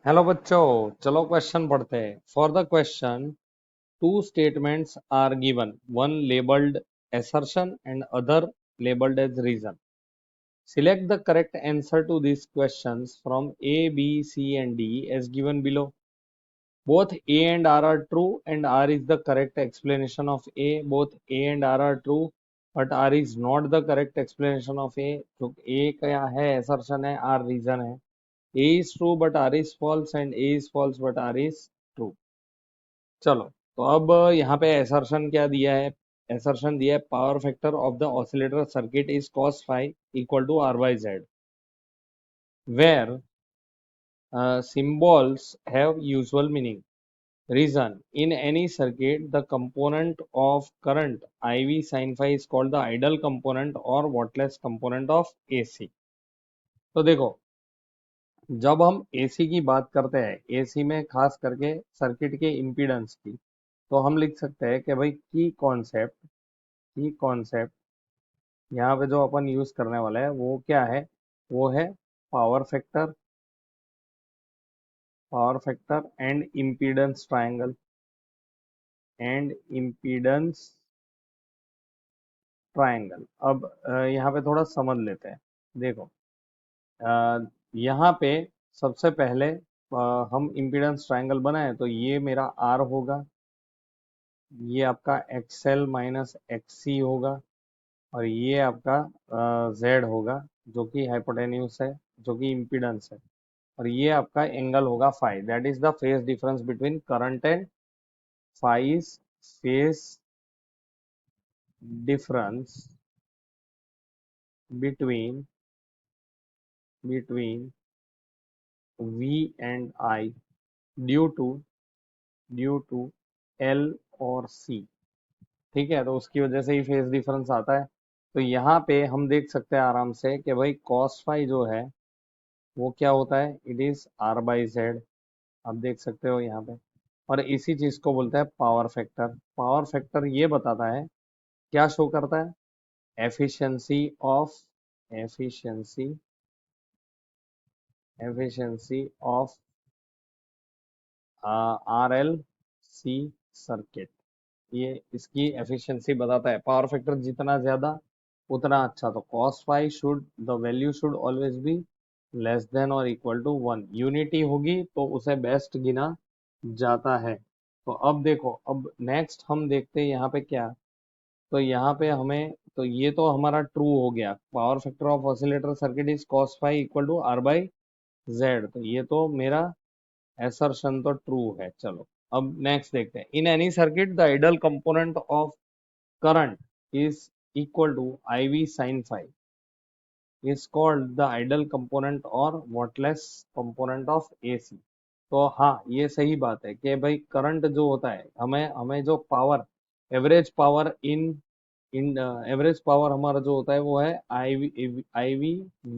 Hello बच्चों, चलो question पढ़ते हैं। For the question, two statements are given, one labelled assertion and other labeled as reason. Select the correct answer to these questions from A, B, C and D as given below. Both A and R are true and R is the correct explanation of A. Both A and R are true but R is not the correct explanation of A. तो A क्या है? assertion है, R reason है. A is true but R is false and A is false but R is true. चलो, तो अब यहाँ पे assertion क्या दिया है? assertion दिया है power factor of the oscillator circuit is cos phi equal to R by Z, where symbols have usual meaning. Reason: in any circuit, the component of current IV sin phi is called the idle component or wattless component of AC. तो देखो, जब हम AC की बात करते हैं, AC में खास करके सर्किट के इम्पीडेंस की, तो हम लिख सकते हैं कि भाई की कॉन्सेप्ट यहाँ पे जो अपन यूज करने वाला है वो क्या है? वो है power factor, and impedance triangle, अब यहाँ पे थोड़ा समझ लेते हैं। देखो, अ, यहाँ पे सबसे पहले हम इम्पीडेंस ट्रायंगल बनाए तो ये मेरा आर होगा, ये आपका एक्सएल माइनस एक्ससी होगा और ये आपका जेड होगा जो कि हाइपोटेन्यूस है, जो कि इम्पीडेंस है, और ये आपका एंगल होगा phi, that is the phase difference between current and phi is phase difference between V and I due to L और C। ठीक है, तो उसकी वजह से ही फेज डिफरेंस आता है। तो यहाँ पे हम देख सकते हैं आराम से कि भाई cos फाई जो है वो क्या होता है? It is R by Z. आप देख सकते हो यहाँ पे, और इसी चीज को बोलते हैं पावर फैक्टर। पावर फैक्टर ये बताता है, क्या शो करता है? Efficiency of efficiency efficiency of R L C circuit. ये इसकी एफिशिएंसी बताता है। पावर फैक्टर जितना ज्यादा उतना अच्छा। तो cos phi should, the value should always be less than और इक्वल टू 1। यूनिटी होगी तो उसे बेस्ट गिना जाता है। तो अब देखो, अब नेक्स्ट हम देखते हैं यहाँ पे क्या। तो यहाँ पे हमें, तो ये तो हमारा ट्रू हो गया, power factor of oscillator circuit is cos phi equal to R by Z. तो ये तो मेरा assertion तो ट्रू है। चलो, अब नेक्स्ट देखते हैं। In any circuit the idle component of current is equal to IV sin phi is called the idle component or whatless component of AC। तो हाँ, ये सही बात है कि भाई करंट जो होता है, हमें हमें जो power, average power in average power हमारा जो होता है वो है IV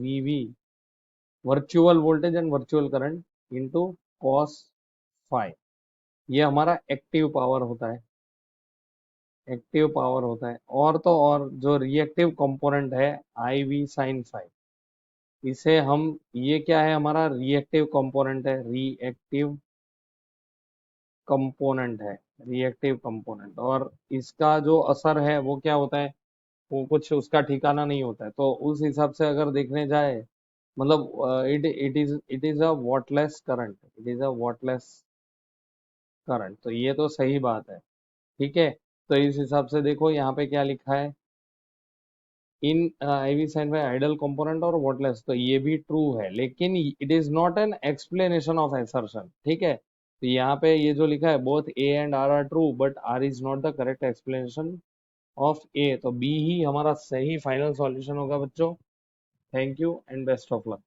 VV, virtual voltage and virtual current into cos phi. ये हमारा एक्टिव पावर होता है। और तो और जो रिएक्टिव कंपोनेंट है IV sin फाई, इसे हम, ये क्या है? हमारा रिएक्टिव कंपोनेंट, और इसका जो असर है वो क्या होता है? वो कुछ उसका ठिकाना नहीं होता है। तो उस हिसाब से अगर देखने जाए, मतलब it is a wattless current. तो ये तो सही बात है। ठीक है, तो इस हिसाब से देखो यहाँ पे क्या लिखा है, in IV sine by idle component और वॉटलेस। तो ये भी ट्रू है, लेकिन it is not an explanation of assertion. ठीक है, तो यहाँ पे ये जो लिखा है, both A and R are true but R is not the correct explanation of A, तो B ही हमारा सही फाइनल सॉल्यूशन होगा बच्चों। Thank you and best of luck.